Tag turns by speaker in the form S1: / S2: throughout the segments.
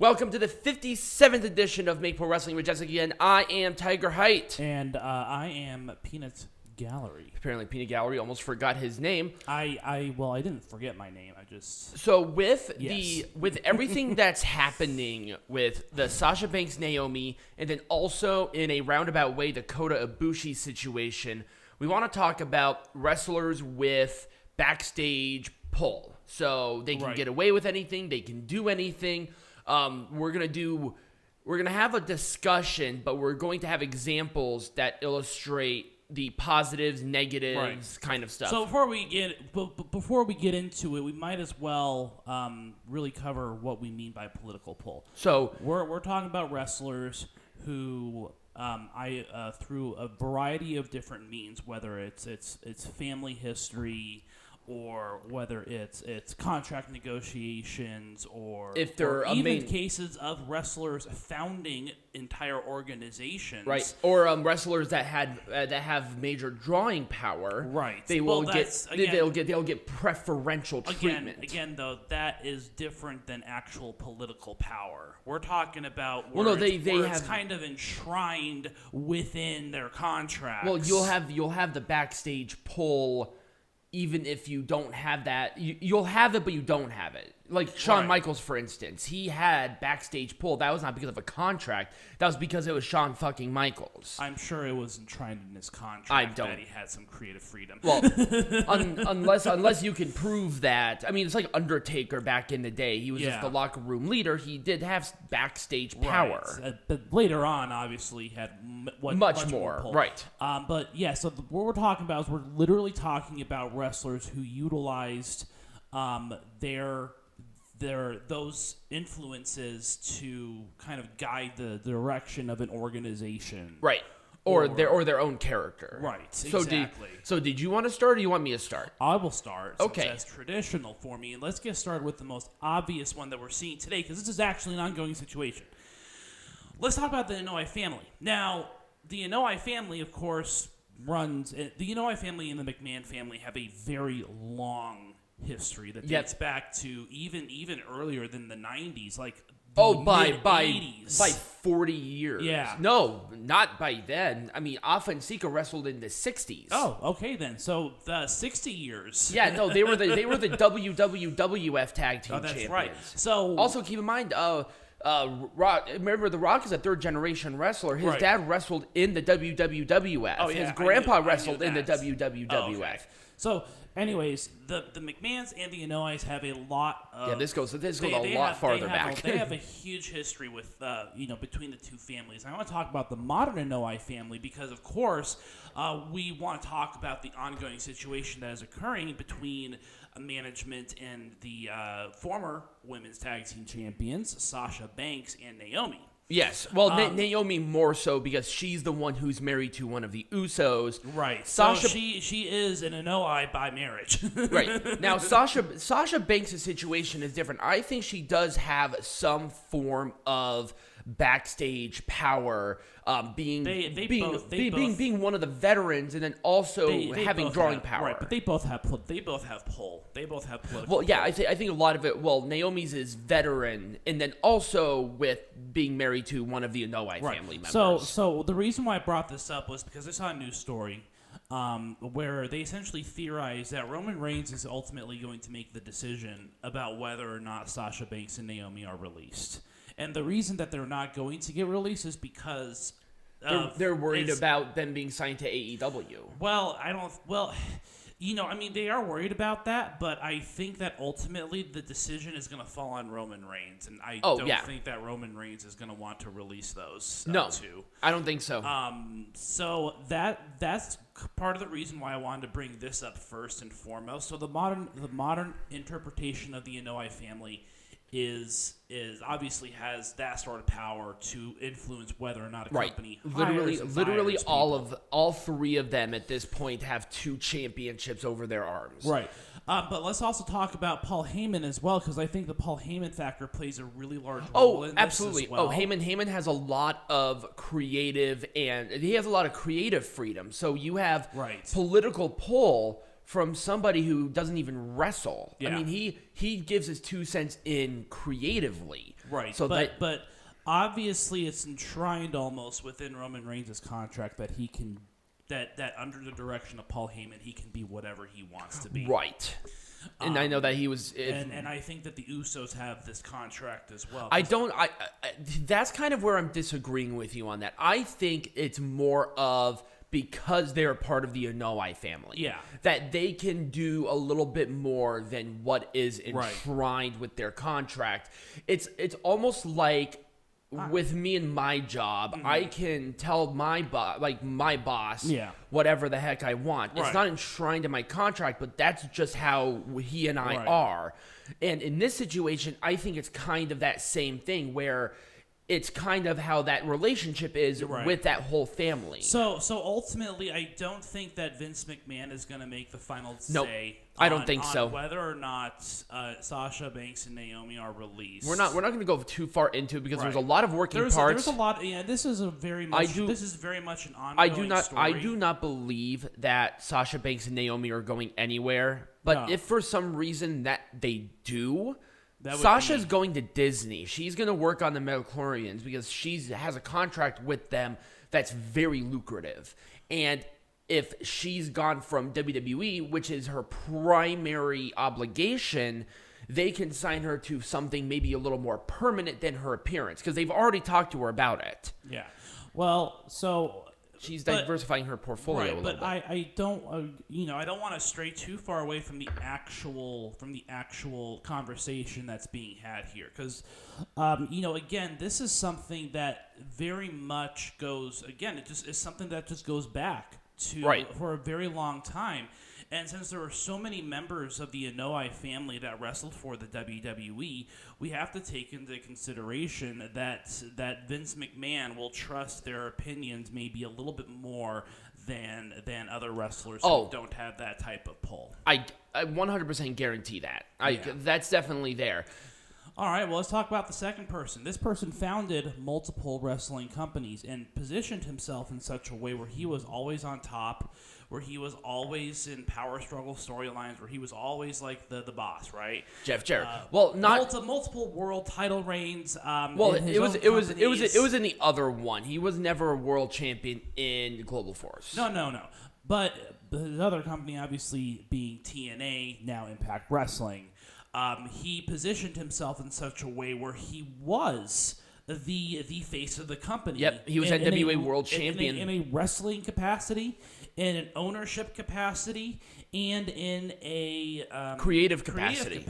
S1: Welcome to the 57th edition of Make Pro Wrestling Majestic again. I am Tiger Height.
S2: And I am Peanut Gallery.
S1: Apparently Peanut Gallery almost forgot his name.
S2: I didn't forget my name. I just...
S1: So with
S2: Yes.
S1: with everything that's happening with the Sasha Banks Naomi and then also in a roundabout way the Kota Ibushi situation, we want to talk about wrestlers with backstage pull. So they can get away with anything, they can do anything. We're gonna have a discussion, but we're going to have examples that illustrate the positives, negatives, kind of stuff.
S2: So before we get into it, we might as well really cover what we mean by political pull.
S1: So
S2: we're talking about wrestlers who through a variety of different means, whether it's family history, or whether it's contract negotiations, or
S1: if there are
S2: even cases of wrestlers founding entire organizations,
S1: right? Or wrestlers that have major drawing power,
S2: right?
S1: They'll get preferential treatment.
S2: Again, though, that is different than actual political power. We're talking about it's kind of enshrined within their contracts.
S1: Well, you'll have the backstage pull. Even if you don't have that, you'll have it, but you don't have it. Like Shawn Michaels, for instance, he had backstage pull. That was not because of a contract. That was because it was Shawn fucking Michaels.
S2: I'm sure it was enshrined in his contract that he had some creative freedom.
S1: Well, unless you can prove that. I mean, it's like Undertaker back in the day. He was just the locker room leader. He did have backstage power.
S2: Right. But later on, obviously, he had much more pull.
S1: Right.
S2: But yeah, so what we're talking about is we're literally talking about wrestlers who utilized those influences to kind of guide the direction of an organization,
S1: right? Or their own character,
S2: right?
S1: Exactly. So did you want to start, or do you want me to start?
S2: I will start.
S1: Okay,
S2: that's traditional for me, and let's get started with the most obvious one that we're seeing today, because this is actually an ongoing situation. Let's talk about the Anoa'i family. Now, the Anoa'i family, of course, the Anoa'i family and the McMahon family have a very long history that dates back to even earlier than the 90s, like
S1: by
S2: 80s.
S1: By 40 years.
S2: Yeah.
S1: No, not by then. I mean, Afa and Sika wrestled in the 60s.
S2: Oh, okay then. So the 60 years.
S1: Yeah, no, they were the WWF tag team champions.
S2: That's right. So
S1: also keep in mind, Rock. Remember, The Rock is a third-generation wrestler. His dad wrestled in the WWF.
S2: Oh, yeah,
S1: his grandpa wrestled in the WWF.
S2: Oh, okay. So, anyways, the McMahons and the Anoa'is have a lot of...
S1: this goes a lot farther back.
S2: They have a huge history with, between the two families. I want to talk about the modern Anoa'i family because, of course, we want to talk about the ongoing situation that is occurring between management and the former women's tag team champions, Sasha Banks and Naomi.
S1: Yes. Well, Naomi more so because she's the one who's married to one of the Usos.
S2: Right.
S1: Sasha,
S2: so she is an Anoa'i by marriage.
S1: Right. Now, Sasha Banks' situation is different. I think she does have some form of backstage power, being one of the veterans, and then also having drawing power.
S2: Right, but they both have pull. They both have political.
S1: Well, yeah, I think a lot of it. Well, Naomi's is veteran, and then also with being married to one of the Anoa'i family members.
S2: So the reason why I brought this up was because I saw a news story where they essentially theorized that Roman Reigns is ultimately going to make the decision about whether or not Sasha Banks and Naomi are released. And the reason that they're not going to get released is because
S1: they're worried about them being signed to AEW.
S2: Well, they are worried about that, but I think that ultimately the decision is going to fall on Roman Reigns, and I don't think that Roman Reigns is going to want to release those two.
S1: I don't think so.
S2: So that's part of the reason why I wanted to bring this up first and foremost. So the modern interpretation of the Anoa'i family is obviously has that sort of power to influence whether or not a company
S1: literally all three of them at this point have 2 championships over their arms.
S2: Right. But let's also talk about Paul Heyman as well, because I think the Paul Heyman factor plays a really large role in
S1: absolutely.
S2: this as well.
S1: Heyman has a lot of creative freedom. So you have political pull from somebody who doesn't even wrestle.
S2: Yeah.
S1: I mean, he gives his 2 cents in creatively.
S2: Right.
S1: So
S2: but obviously it's enshrined almost within Roman Reigns' contract that he can that under the direction of Paul Heyman he can be whatever he wants to be.
S1: Right. And I know that he was...
S2: And I think that the Usos have this contract as well.
S1: That's kind of where I'm disagreeing with you on that. I think it's more of because they're part of the Anoa'i family.
S2: Yeah.
S1: That they can do a little bit more than what is enshrined with their contract. It's almost like... with me and my job, I can tell my boss whatever the heck I want. It's not enshrined in my contract, but that's just how he and I are. And in this situation, I think it's kind of that same thing where it's kind of how that relationship is with that whole family.
S2: So ultimately, I don't think that Vince McMahon is going to make the final say.
S1: I don't think so.
S2: Whether or not Sasha Banks and Naomi are released.
S1: We're not going to go too far into it because there's a lot of working parts.
S2: There's a lot. Yeah, this is very much an ongoing story.
S1: I do not believe that Sasha Banks and Naomi are going anywhere. But if for some reason that they do, Sasha's going to Disney. She's going to work on the midichlorians because she has a contract with them that's very lucrative. And if she's gone from WWE, which is her primary obligation, they can sign her to something maybe a little more permanent than her appearance because they've already talked to her about it.
S2: Yeah. Well, so...
S1: She's diversifying her portfolio a little bit.
S2: But I don't, I don't want to stray too far away from the actual conversation that's being had here, because, again, this is something that very much goes. Again, it just is something that just goes back to for a very long time. And since there are so many members of the Anoa'i family that wrestled for the WWE, we have to take into consideration that Vince McMahon will trust their opinions maybe a little bit more than other wrestlers who don't have that type of pull.
S1: I 100% guarantee that. That's definitely there.
S2: All right, well, let's talk about the second person. This person founded multiple wrestling companies and positioned himself in such a way where he was always on top, where he was always in power struggle storylines, where he was always like the boss, right?
S1: Jeff Jarrett.
S2: Multiple world title reigns.
S1: It was in the other one. He was never a world champion in Global Force.
S2: No. But the other company, obviously being TNA, now Impact Wrestling. He positioned himself in such a way where he was the face of the company.
S1: Yep, he was NWA World Champion.
S2: In a wrestling capacity, in an ownership capacity, and in a
S1: creative capacity.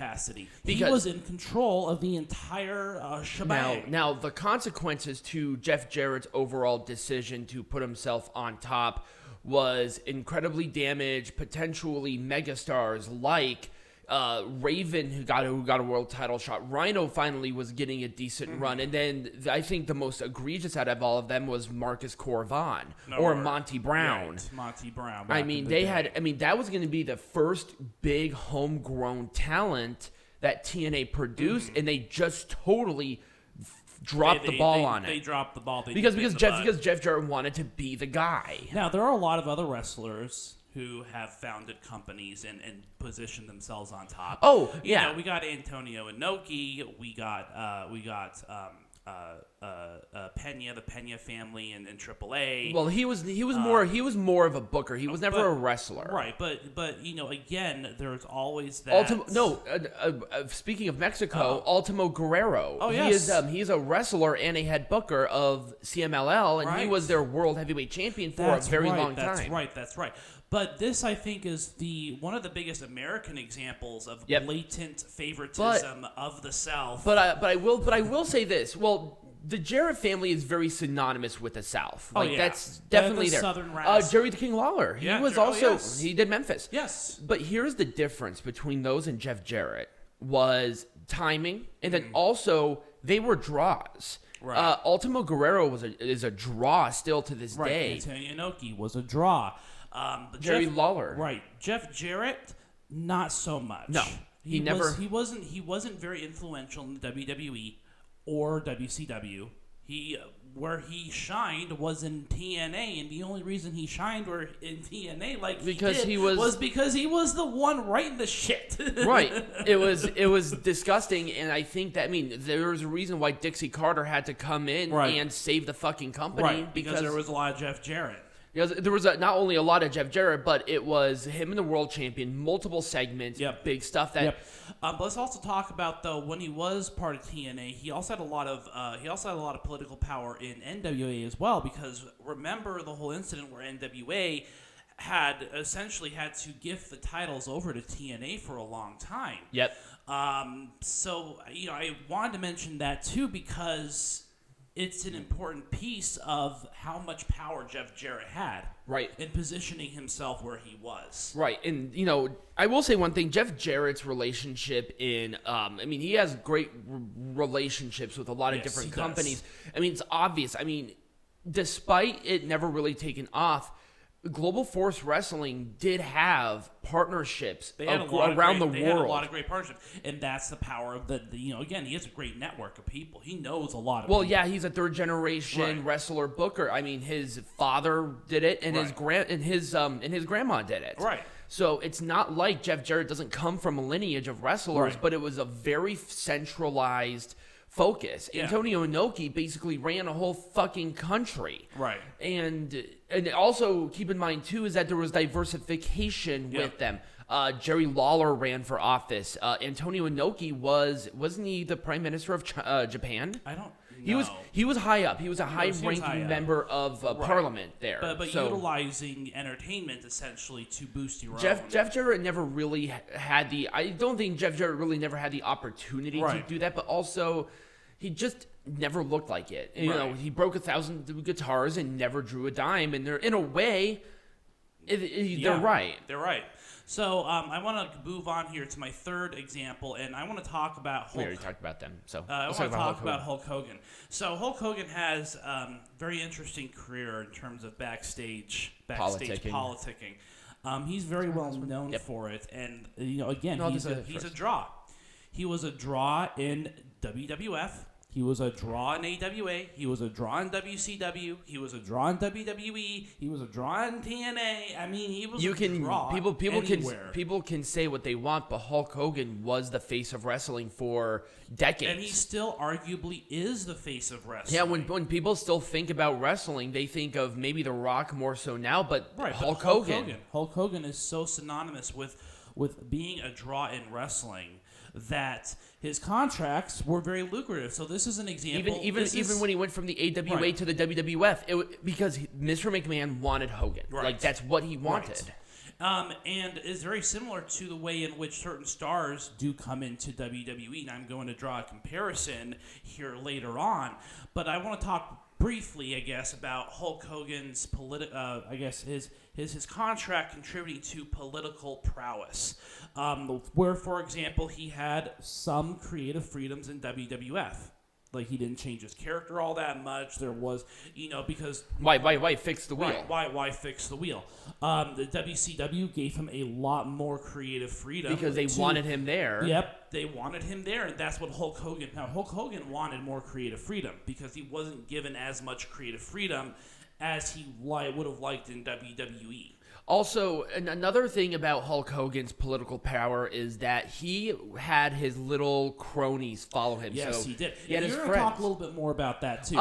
S2: Because he was in control of the entire shebang.
S1: Now, the consequences to Jeff Jarrett's overall decision to put himself on top was incredibly damaged, potentially megastars like Raven, who got a world title shot. Rhino finally was getting a decent run. And then I think the most egregious out of all of them was Marcus Corvan or Monty Brown.
S2: Right, Monty Brown.
S1: That was going to be the first big homegrown talent that TNA produced, and they just totally dropped the ball on it.
S2: They dropped the ball.
S1: Because Jeff Jarrett wanted to be the guy.
S2: Now, there are a lot of other wrestlers who have founded companies and positioned themselves on top.
S1: Oh, yeah.
S2: We got Antonio Inoki. We got Pena, the Pena family, and AAA.
S1: Well, he was more of a booker. He was never a wrestler.
S2: Right, but again, there's always that.
S1: Speaking of Mexico, Ultimo Guerrero.
S2: Oh, yes.
S1: He's a wrestler and a head booker of CMLL, and he was their world heavyweight champion for a very long time.
S2: That's right. But this, I think, is one of the biggest American examples of blatant favoritism of the South.
S1: But I will say this. Well, the Jarrett family is very synonymous with the South. That's definitely there.
S2: Southern rasp.
S1: Jerry the King Lawler. He was he did Memphis.
S2: Yes.
S1: But here's the difference between those and Jeff Jarrett was timing, and then also they were draws.
S2: Right.
S1: Ultimo Guerrero is a draw still to this day.
S2: Antonio Inoki was a draw.
S1: Jerry Lawler.
S2: Right. Jeff Jarrett, not so much.
S1: No.
S2: He wasn't very influential in the WWE or WCW Where he shined was in TNA, and the only reason he shined were in TNA,
S1: because he
S2: was because he was the one writing the shit.
S1: Right. It was disgusting, and I think that there's a reason why Dixie Carter had to come in and save the fucking company,
S2: right? Because there was a lot of Jeff Jarrett.
S1: Because there was not only a lot of Jeff Jarrett, but it was him and the world champion, multiple segments, big stuff.
S2: But let's also talk about, though, when he was part of TNA, he also had a lot of political power in NWA as well. Because remember the whole incident where NWA had essentially had to gift the titles over to TNA for a long time.
S1: Yep.
S2: So I wanted to mention that too because it's an important piece of how much power Jeff Jarrett had,
S1: right,
S2: in positioning himself where he was.
S1: Right, and I will say one thing: Jeff Jarrett's relationship he has great relationships with a lot of different companies. Does. It's obvious. Despite it never really taking off, Global Force Wrestling did have partnerships around the world. They had a lot of
S2: great partnerships, and that's the power of again, he has a great network of people. He knows a lot of
S1: people.
S2: Well,
S1: yeah, he's a third generation wrestler booker. His father did it, and his grandma did it.
S2: Right.
S1: So it's not like Jeff Jarrett doesn't come from a lineage of wrestlers, but it was a very centralized focus. Yeah. Antonio Inoki basically ran a whole fucking country.
S2: Right.
S1: And also keep in mind too is that there was diversification with them. Jerry Lawler ran for office. Antonio Inoki wasn't he the prime minister of Japan?
S2: I don't know.
S1: He was high up. He was a high-ranking member of Parliament there.
S2: But utilizing entertainment essentially to boost your own.
S1: Jeff Jarrett never really had the. I don't think Jeff Jarrett really never had the opportunity to do that. But also, he just never looked like it. He broke 1,000 guitars and never drew a dime. And they're in a way, they're right.
S2: They're right. So I want to move on here to my third example, and I want to talk about Hulk.
S1: We already talked about them, so
S2: I want to talk about Hulk Hogan. So Hulk Hogan has a very interesting career in terms of backstage politicking. He's very well known for it, and again, he's a draw. He was a draw in WWF. He was a draw in AWA. He was a draw in WCW. He was a draw in WWE. He was a draw in TNA. He was a draw
S1: people can say what they want, but Hulk Hogan was the face of wrestling for decades.
S2: And he still arguably is the face of wrestling.
S1: Yeah, when people still think about wrestling, they think of maybe The Rock more so now, but Hulk Hogan.
S2: Hulk Hogan is so synonymous with being a draw in wrestling that his contracts were very lucrative. So this is an example.
S1: Even when he went from the AWA to the WWF, because Mr. McMahon wanted Hogan. Like, that's what he wanted.
S2: And is very similar to the way in which certain stars do come into WWE. And I'm going to draw a comparison here later on. But I want to talk briefly, I guess, about Hulk Hogan's his contract contributing to political prowess, where, for example, he had some creative freedoms in WWF. Like, he didn't change his character all that much. There was, because...
S1: Why fix the wheel?
S2: Why fix the wheel? The WCW gave him a lot more creative freedom.
S1: Because they wanted him there.
S2: Yep, they wanted him there, and that's what Hulk Hogan... Now, Hulk Hogan wanted more creative freedom because he wasn't given as much creative freedom as he would have liked in WWE.
S1: Also, another thing about Hulk Hogan's political power is that he had his little cronies follow him.
S2: Yes, he did.
S1: He had his
S2: You're
S1: friends.
S2: Going to talk a little bit more about that too.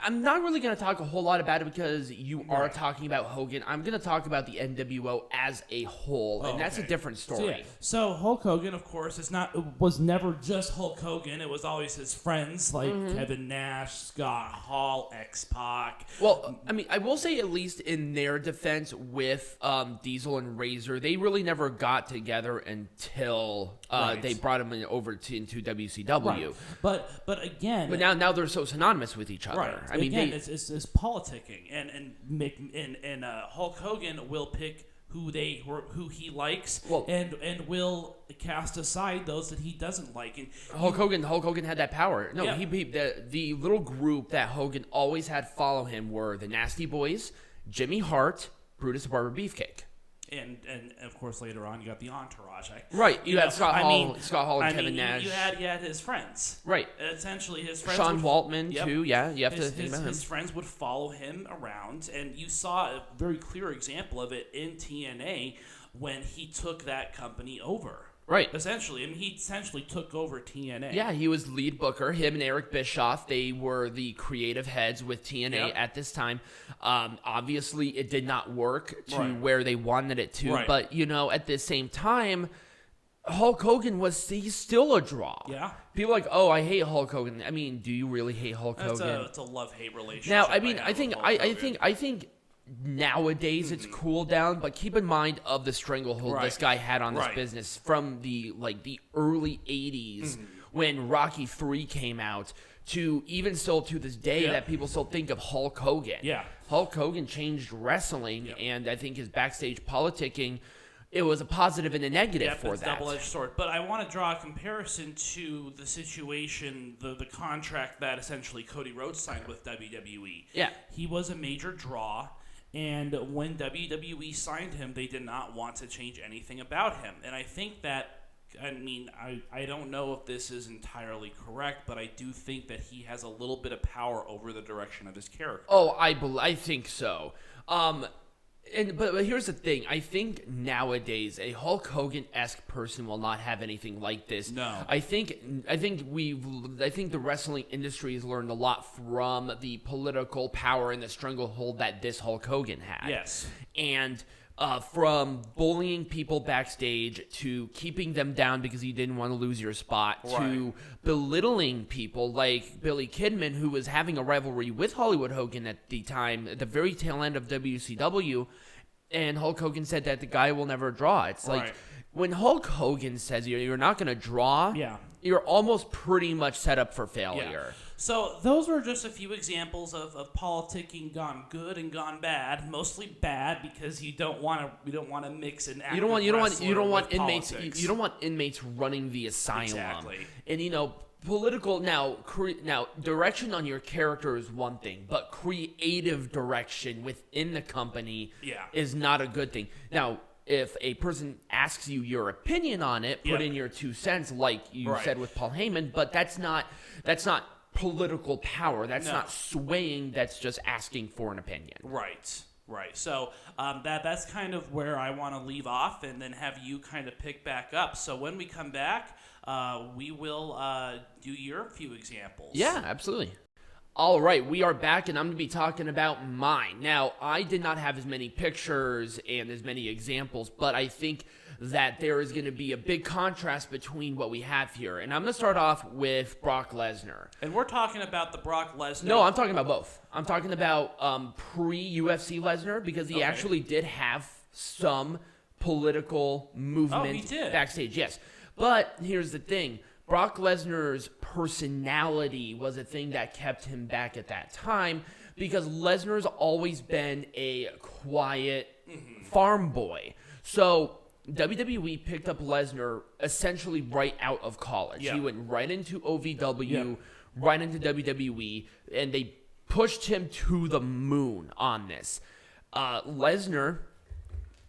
S1: I'm not really going to talk a whole lot about it because you are talking about Hogan. I'm going to talk about the NWO as a whole, and that's a different story.
S2: So Hulk Hogan, of course, was never just Hulk Hogan. It was always his friends like Kevin Nash, Scott Hall, X-Pac.
S1: Well, I will say, at least in their defense, with Diesel and Razor, they really never got together until they brought him into WCW.
S2: Right. But again,
S1: now they're so synonymous with each other.
S2: Right. It's politicking, and Hulk Hogan will pick who he likes, and will cast aside those that he doesn't like. And
S1: Hulk Hogan had that power. No, the little group that Hogan always had follow him were the Nasty Boys, Jimmy Hart, Brutus the Barber Beefcake.
S2: And of course, later on, you got the entourage.
S1: Right. You had Scott Hall and Kevin Nash.
S2: You had his friends.
S1: Right.
S2: Essentially, his friends.
S1: Sean Waltman, too. Yeah, you have to think about him.
S2: His friends would follow him around, and you saw a very clear example of it in TNA when he took that company over.
S1: Right.
S2: Essentially. I mean, he essentially took over TNA.
S1: Yeah, he was lead booker. Him and Eric Bischoff, they were the creative heads with TNA at this time. Obviously, it did not work to where they wanted it to. Right. But, at the same time, Hulk Hogan he's still a draw.
S2: Yeah.
S1: People are like, oh, I hate Hulk Hogan. I mean, do you really hate Hulk Hogan?
S2: It's a love-hate relationship.
S1: Now, I mean, I think nowadays it's cooled down, but keep in mind of the stranglehold this guy had on this business from the early 80s when Rocky III came out to even still to this day that people still think of Hulk Hogan.
S2: Yeah.
S1: Hulk Hogan changed wrestling, and I think his backstage politicking, it was a positive and a negative for that.
S2: Double-edged sword. But I want to draw a comparison to the situation, the contract that essentially Cody Rhodes signed with WWE. Yeah. He was a major draw. And when WWE signed him, they did not want to change anything about him. And I think that, I don't know if this is entirely correct, but I do think that he has a little bit of power over the direction of his character.
S1: Oh, I think so. But here's the thing. I think nowadays a Hulk Hogan-esque person will not have anything like this.
S2: No.
S1: I think the wrestling industry has learned a lot from the political power and the stranglehold that this Hulk Hogan had.
S2: Yes.
S1: And from bullying people backstage to keeping them down because you didn't want to lose your spot to belittling people like Billy Kidman, who was having a rivalry with Hollywood Hogan at the time, at the very tail end of WCW, and Hulk Hogan said that the guy will never draw. It's like when Hulk Hogan says you're not going to draw, you're almost pretty much set up for failure.
S2: Yeah. So those were just a few examples of politicking gone good and gone bad. Mostly bad because you don't want to mix an active
S1: you don't want inmates
S2: politics.
S1: you don't want inmates running the asylum.
S2: Exactly.
S1: And political now direction on your character is one thing, but creative direction within the company is not a good thing. Now, if a person asks you your opinion on it, put in your 2 cents, like you said with Paul Heyman, but that's not political power. That's not swaying. That's just asking for an opinion.
S2: Right. So that's kind of where I want to leave off, and then have you kind of pick back up. So when we come back, we will do your few examples.
S1: Yeah, absolutely. All right, we are back, and I'm going to be talking about mine. Now, I did not have as many pictures and as many examples, but I think that there is going to be a big contrast between what we have here. And I'm going to start off with Brock Lesnar.
S2: And we're talking about the Brock Lesnar.
S1: No, I'm talking about both. I'm talking about pre-UFC Lesnar, because he actually did have some political movement backstage. Yes. But here's the thing. Brock Lesnar's personality was a thing that kept him back at that time, because Lesnar's always been a quiet farm boy. So WWE picked up Lesnar essentially right out of college. He went right into OVW, right into WWE, and they pushed him to the moon on this. Lesnar...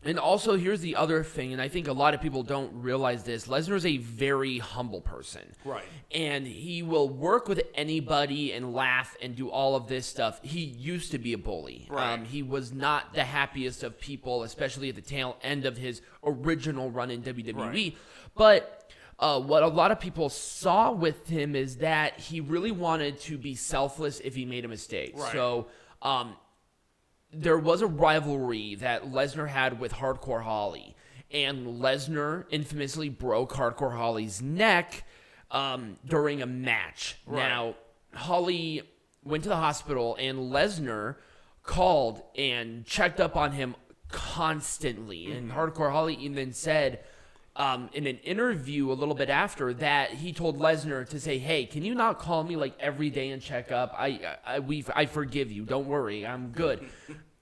S1: And also, here's the other thing, and I think a lot of people don't realize this. Lesnar's a very humble person.
S2: Right.
S1: And he will work with anybody and laugh and do all of this stuff. He used to be a bully.
S2: Right.
S1: He was not the happiest of people, especially at the tail end of his original run in WWE. Right. But what a lot of people saw with him is that he really wanted to be selfless if he made a mistake.
S2: Right.
S1: So, there was a rivalry that Lesnar had with Hardcore Holly, and Lesnar infamously broke Hardcore Holly's neck during a match. Right. Now, Holly went to the hospital, and Lesnar called and checked up on him constantly. And Hardcore Holly even said in an interview a little bit after that, he told Lesnar to say, hey, can you not call me like every day and check up? I forgive you. Don't worry. I'm good.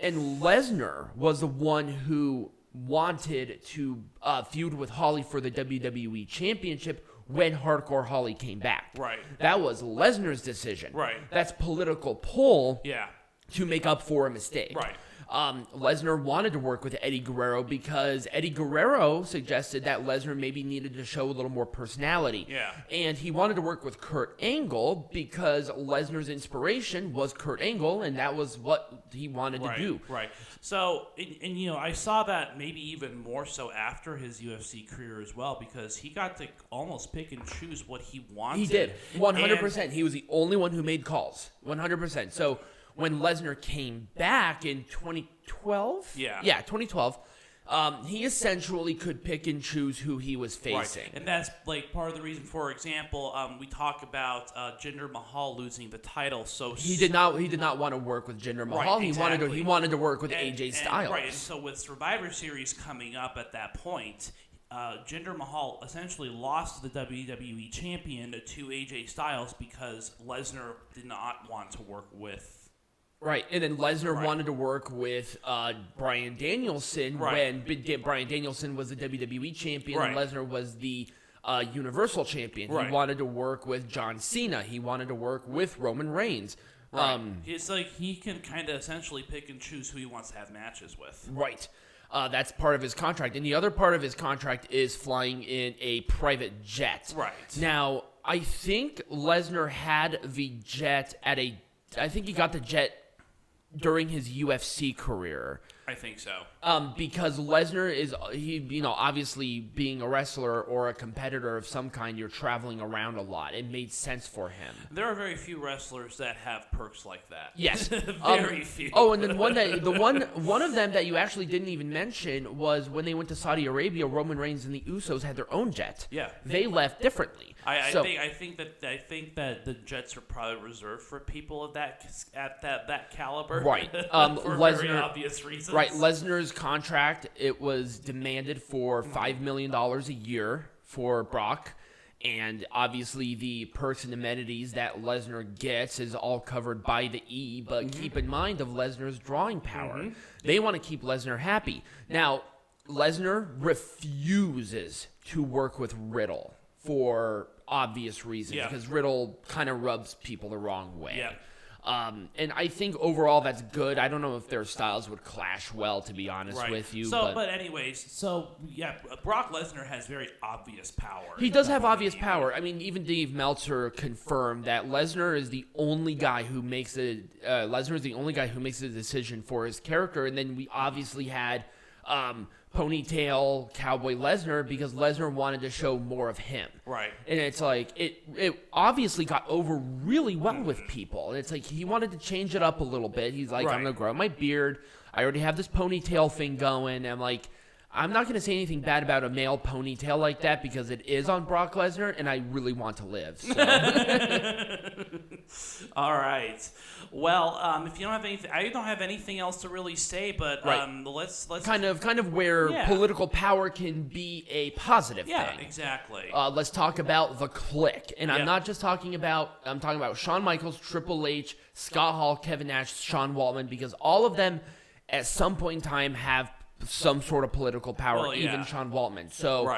S1: And Lesnar was the one who wanted to feud with Holly for the WWE Championship when Hardcore Holly came back.
S2: Right.
S1: That was Lesnar's decision.
S2: Right.
S1: That's political pull
S2: yeah.
S1: to make up for a mistake.
S2: Right.
S1: Lesnar wanted to work with Eddie Guerrero because Eddie Guerrero suggested that Lesnar maybe needed to show a little more personality.
S2: Yeah.
S1: And he wanted to work with Kurt Angle because Lesnar's inspiration was Kurt Angle, and that was what he wanted to do.
S2: Right. So, and I saw that maybe even more so after his UFC career as well, because he got to almost pick and choose what he wanted.
S1: He did. 100%. He was the only one who made calls. 100%. So when Lesnar came back in 2012?
S2: Yeah,
S1: 2012. He essentially could pick and choose who he was facing.
S2: Right. And that's like part of the reason, for example, we talk about Jinder Mahal losing the title. So
S1: he did not want to work with Jinder Mahal.
S2: Right, exactly.
S1: He wanted to work with AJ Styles.
S2: Right. And so with Survivor Series coming up at that point, Jinder Mahal essentially lost the WWE champion to AJ Styles because Lesnar did not want to work with.
S1: Right, and then Lesnar wanted to work with Bryan Danielson when Bryan Danielson was the WWE champion and Lesnar was the Universal champion. He wanted to work with John Cena. He wanted to work with Roman Reigns.
S2: It's like he can kind of essentially pick and choose who he wants to have matches with.
S1: Right. That's part of his contract. And the other part of his contract is flying in a private jet.
S2: Right.
S1: Now, I think Lesnar had the jet I think he got the jet during his UFC career.
S2: I think so.
S1: Because Lesnar is, obviously being a wrestler or a competitor of some kind, you're traveling around a lot. It made sense for him.
S2: There are very few wrestlers that have perks like that.
S1: Yes.
S2: Very few.
S1: Oh, and then one of them that you actually didn't even mention was when they went to Saudi Arabia, Roman Reigns and the Usos had their own jet.
S2: Yeah.
S1: They left differently.
S2: I think that the jets are probably reserved for people of that caliber.
S1: Right.
S2: For very obvious reasons.
S1: Right. Lesnar's contract, it was demanded for $5 million a year for Brock. And obviously the perks and amenities that Lesnar gets is all covered by the E. But keep in mind of Lesnar's drawing power. They want to keep Lesnar happy. Now, Lesnar refuses to work with Riddle for obvious reasons. Because Riddle kind of rubs people the wrong way.
S2: Yeah.
S1: And I think overall that's good. I don't know if their styles would clash well, to be honest with you.
S2: But anyways, Brock Lesnar has very obvious power.
S1: He does have obvious power. I mean, even Dave Meltzer confirmed that Lesnar is the only guy who makes a decision for his character. And then we obviously had Ponytail Cowboy Lesnar because Lesnar wanted to show more of him.
S2: Right.
S1: And it's like, it obviously got over really well with people. And it's like, he wanted to change it up a little bit. He's like, I'm going to grow out my beard. I already have this ponytail thing going. And I'm like, I'm not going to say anything bad about a male ponytail like that because it is on Brock Lesnar and I really want to live. So.
S2: All right. Well, if you don't have anything, I don't have anything else to really say, but let's
S1: kind of where political power can be a positive thing.
S2: Yeah, exactly.
S1: Let's talk about the Clique, and I'm talking about Shawn Michaels, Triple H, Scott Hall, Kevin Nash, Sean Waltman, because all of them at some point in time have some sort of political power, even Sean Waltman. So,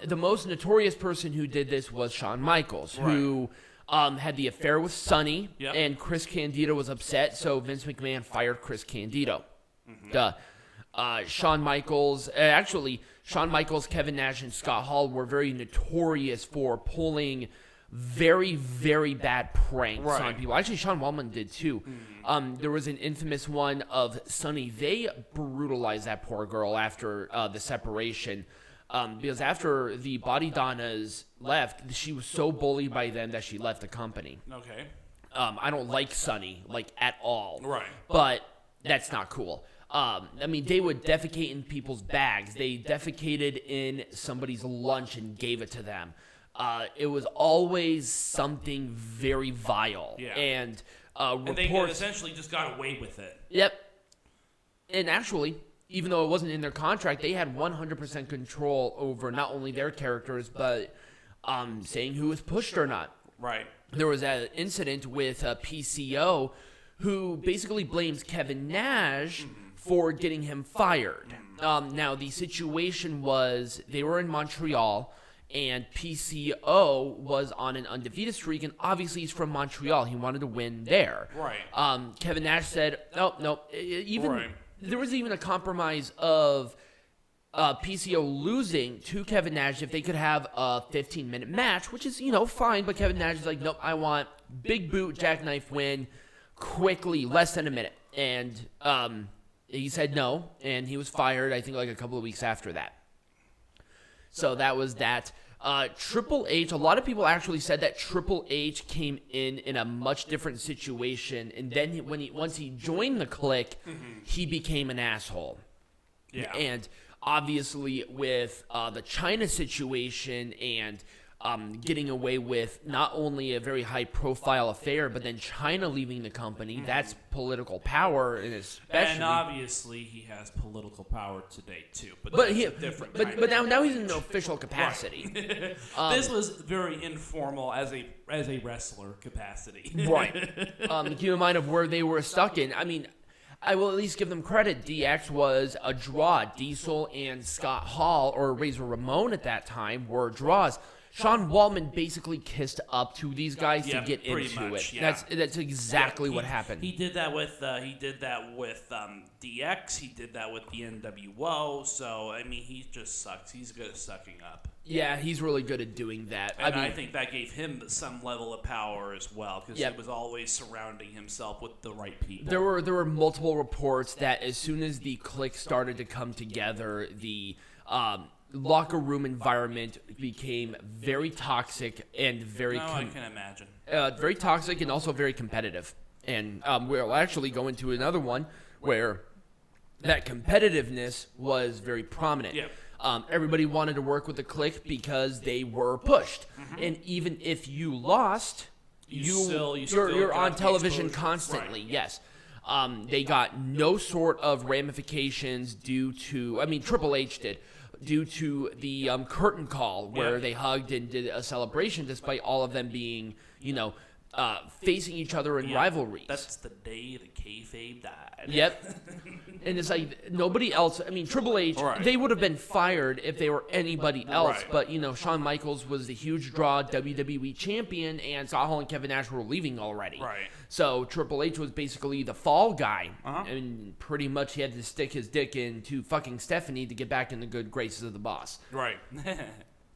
S1: the most notorious person who did this was Shawn Michaels, who had the affair with Sonny, and Chris Candido was upset, so Vince McMahon fired Chris Candido. Shawn Michaels, Kevin Nash, and Scott Hall were very notorious for pulling very, very bad pranks on people. Actually, Sean Waltman did too. There was an infamous one of Sonny. They brutalized that poor girl after the separation. Because after the Body Donnas left, she was so bullied by them that she left the company.
S2: Okay.
S1: I don't like Sonny, at all.
S2: Right.
S1: But that's not cool. I mean, they would defecate in people's bags. They defecated in somebody's lunch and gave it to them. It was always something very vile. Yeah. And
S2: they essentially just got away with it.
S1: Yep. And actually, even though it wasn't in their contract, they had 100% control over not only their characters, but saying who was pushed or not.
S2: Right.
S1: There was an incident with PCO who basically blames Kevin Nash for getting him fired. Now, the situation was they were in Montreal, and PCO was on an undefeated streak, and obviously he's from Montreal. He wanted to win there.
S2: Right.
S1: Kevin Nash said, no, even there was even a compromise of PCO losing to Kevin Nash if they could have a 15-minute match, which is, fine. But Kevin Nash is like, nope, I want big boot, jackknife win, quickly, less than a minute. And he said no, and he was fired, I think, like a couple of weeks after that. So that was that. Triple H, a lot of people actually said that Triple H came in a much different situation, and then once he joined the Clique, he became an asshole.
S2: Yeah.
S1: And obviously with the China situation and getting away with not only a very high-profile affair, but then China leaving the company, that's political power, and especially...
S2: And obviously he has political power today, too. But
S1: now he's in an official capacity.
S2: Right. This was very informal as a wrestler capacity.
S1: Right. Keep in mind of where they were stuck in. I mean, I will at least give them credit. DX was a draw. Diesel and Scott Hall, or Razor Ramon at that time, were draws. Sean Waltman basically kissed up to these guys to get into it.
S2: Yeah.
S1: That's exactly what happened.
S2: He did that with DX. He did that with the NWO. So I mean, he just sucks. He's good at sucking up.
S1: Yeah, he's really good at doing that.
S2: And I think that gave him some level of power as well, because he was always surrounding himself with the right people.
S1: There were multiple reports that as soon as the Clique started to come together, the locker room environment became very toxic and very...
S2: I can imagine.
S1: Very toxic and also very competitive. And we'll actually go into another one where that competitiveness was very prominent.
S2: Yep.
S1: Everybody wanted to work with the Clique because they were pushed. And even if you lost, you're on television constantly. Right. Yes. They got no sort of ramifications due to... I mean, Triple H did. Due to the curtain call where they hugged and did a celebration despite all of them being, facing each other in rivalries.
S2: That's the day the kayfabe died.
S1: Yep. And it's like nobody else. I mean, Triple H, they would have been fired if they were anybody else. Right. But, Shawn Michaels was the huge draw WWE champion, and Scott Hall and Kevin Nash were leaving already.
S2: Right.
S1: So Triple H was basically the fall guy. And pretty much he had to stick his dick into fucking Stephanie to get back in the good graces of the boss.
S2: Right.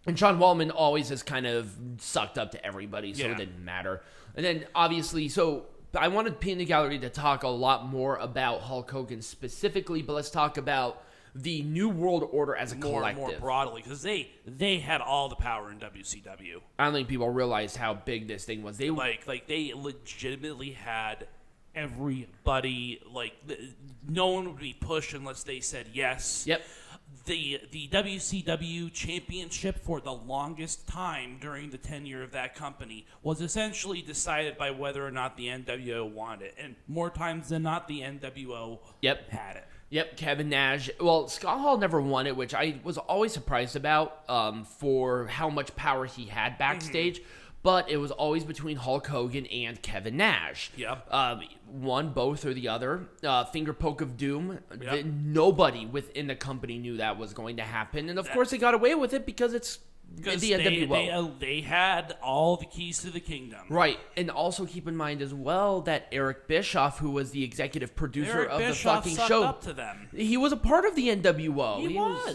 S1: And Sean Waltman always has kind of sucked up to everybody, so it didn't matter. And then, obviously, so I wanted Peanut Gallery to talk a lot more about Hulk Hogan specifically, but let's talk about the New World Order as a collective.
S2: More broadly, because they had all the power in WCW.
S1: I don't think people realize how big this thing was. They
S2: they legitimately had everybody, no one would be pushed unless they said yes.
S1: Yep.
S2: The WCW championship for the longest time during the tenure of that company was essentially decided by whether or not the NWO wanted it. And more times than not, the NWO had it.
S1: Yep, Kevin Nash. Well, Scott Hall never won it, which I was always surprised about for how much power he had backstage. But it was always between Hulk Hogan and Kevin Nash.
S2: Yep.
S1: One, both, or the other. Finger poke of doom. Yep. Nobody within the company knew that was going to happen. And, of course, they got away with it because it's the NWO.
S2: They had all the keys to the kingdom.
S1: Right. And also keep in mind as well that Eric Bischoff, who was the executive producer of the fucking show.
S2: Up to them.
S1: He was a part of the NWO.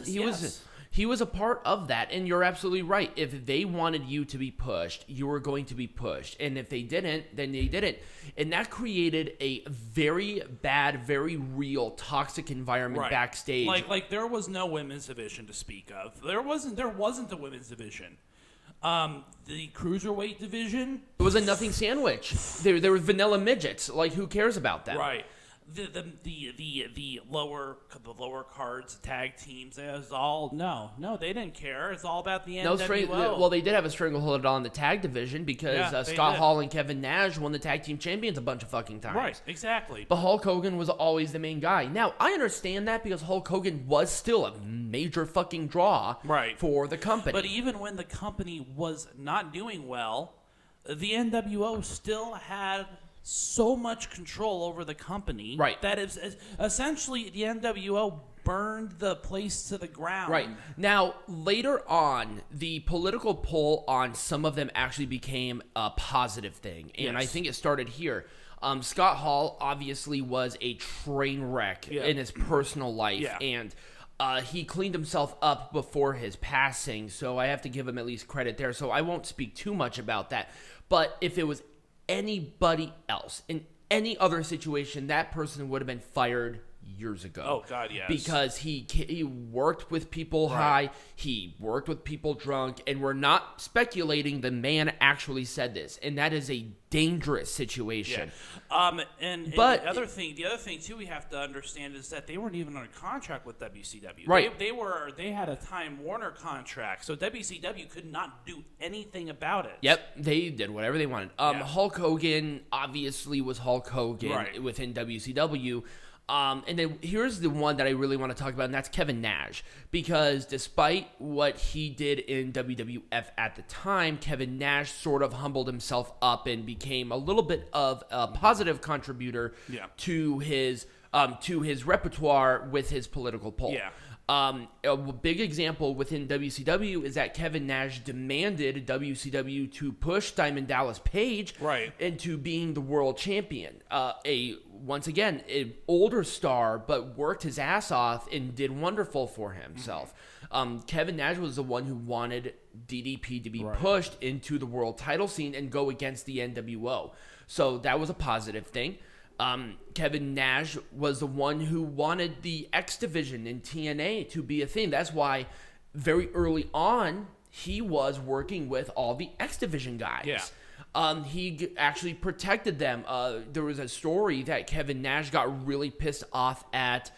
S2: He was.
S1: He was a part of that, and you're absolutely right. If they wanted you to be pushed, you were going to be pushed. And if they didn't, then they didn't. And that created a very bad, very real, toxic environment backstage.
S2: Like there was no women's division to speak of. There wasn't a women's division. The cruiserweight division,
S1: it was a nothing sandwich. There were vanilla midgets. Like, who cares about them?
S2: Right. The lower cards, tag teams, it was all no, they didn't care. It's all about the NWO.
S1: Well, they did have a stranglehold on the tag division because Scott Hall and Kevin Nash won the tag team champions a bunch of fucking times.
S2: Right, exactly.
S1: But Hulk Hogan was always the main guy. Now, I understand that because Hulk Hogan was still a major fucking draw for the company.
S2: But even when the company was not doing well, the NWO still had so much control over the company that is essentially the NWO burned the place to the ground.
S1: Right. Now, later on, the political pull on some of them actually became a positive thing. And I think it started here. Scott Hall obviously was a train wreck in his personal life, and he cleaned himself up before his passing, so I have to give him at least credit there. So I won't speak too much about that. But if it was anybody else in any other situation, that person would have been fired years ago.
S2: Oh, God, yes.
S1: Because he worked with people high, he worked with people drunk, and we're not speculating. The man actually said this, and that is a dangerous situation.
S2: And the other thing too we have to understand is that they weren't even under contract with WCW.
S1: Right.
S2: They had a Time Warner contract, so WCW could not do anything about it.
S1: Yep, they did whatever they wanted. Hulk Hogan obviously was Hulk Hogan within WCW. And then here's the one that I really want to talk about, and that's Kevin Nash. Because despite what he did in WWF at the time, Kevin Nash sort of humbled himself up and became a little bit of a positive contributor to his repertoire with his political pull. A big example within WCW is that Kevin Nash demanded WCW to push Diamond Dallas Page into being the world champion. Once again, an older star, but worked his ass off and did wonderful for himself. Kevin Nash was the one who wanted DDP to be pushed into the world title scene and go against the NWO. So that was a positive thing. Kevin Nash was the one who wanted the X Division in TNA to be a thing. That's why very early on, he was working with all the X Division guys. He actually protected them. There was a story that Kevin Nash got really pissed off at,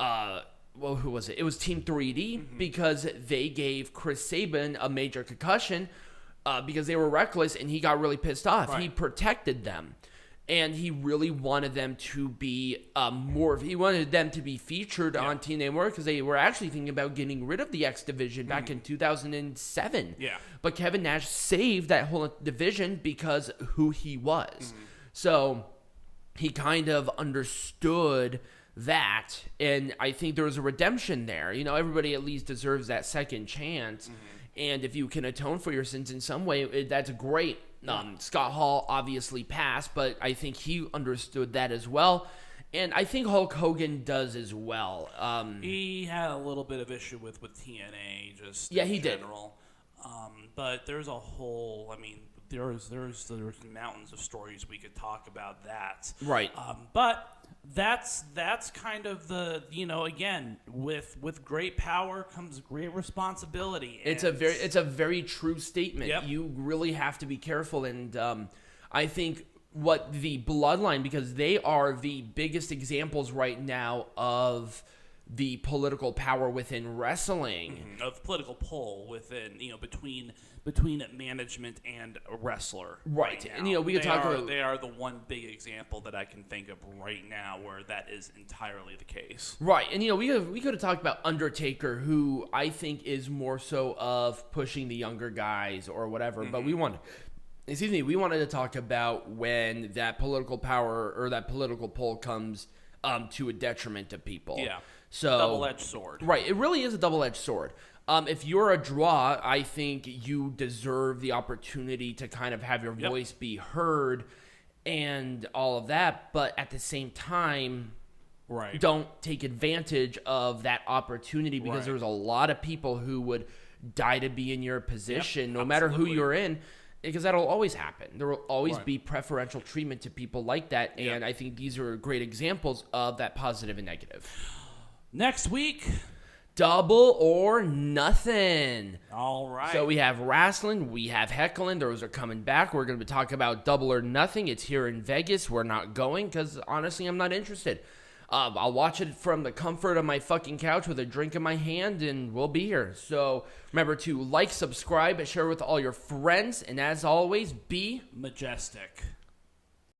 S1: who was it? It was Team 3D because they gave Chris Sabin a major concussion because they were reckless, and he got really pissed off. He protected them. And he really wanted them to be he wanted them to be featured on TNA more because they were actually thinking about getting rid of the X Division back in 2007. But Kevin Nash saved that whole division because who he was. So he kind of understood that, and I think there was a redemption there. You know, everybody at least deserves that second chance. And if you can atone for your sins in some way, that's great. Scott Hall obviously passed, but I think he understood that as well. And I think Hulk Hogan does as well.
S2: He had a little bit of issue with TNA, just
S1: in
S2: general. But there's a whole, there's mountains of stories we could talk about that. But that's kind of the, again, with great power comes great responsibility.
S1: It's a very true statement. You really have to be careful, and I think what the Bloodline, because they are the biggest examples right now of the political power within wrestling,
S2: of political pull within, between management and a wrestler.
S1: And we could talk about,
S2: they are the one big example that I can think of right now where that is entirely the case.
S1: And we could have talked about Undertaker, who I think is more so of pushing the younger guys or whatever, but we wanted to talk about when that political power or that political pull comes to a detriment to people. So
S2: double-edged sword.
S1: It really is a double-edged sword. If you're a draw, I think you deserve the opportunity to kind of have your voice be heard and all of that. But at the same time, don't take advantage of that opportunity because there's a lot of people who would die to be in your position, no matter who you're in. Because that'll always happen. There will always be preferential treatment to people like that. And I think these are great examples of that positive and negative.
S2: Next week,
S1: Double or Nothing.
S2: All right.
S1: So we have wrestling, we have heckling. Those are coming back. We're going to be talking about Double or Nothing. It's here in Vegas. We're not going because, honestly, I'm not interested. I'll watch it from the comfort of my fucking couch with a drink in my hand, and we'll be here. So remember to like, subscribe, and share with all your friends. And as always, be
S2: majestic.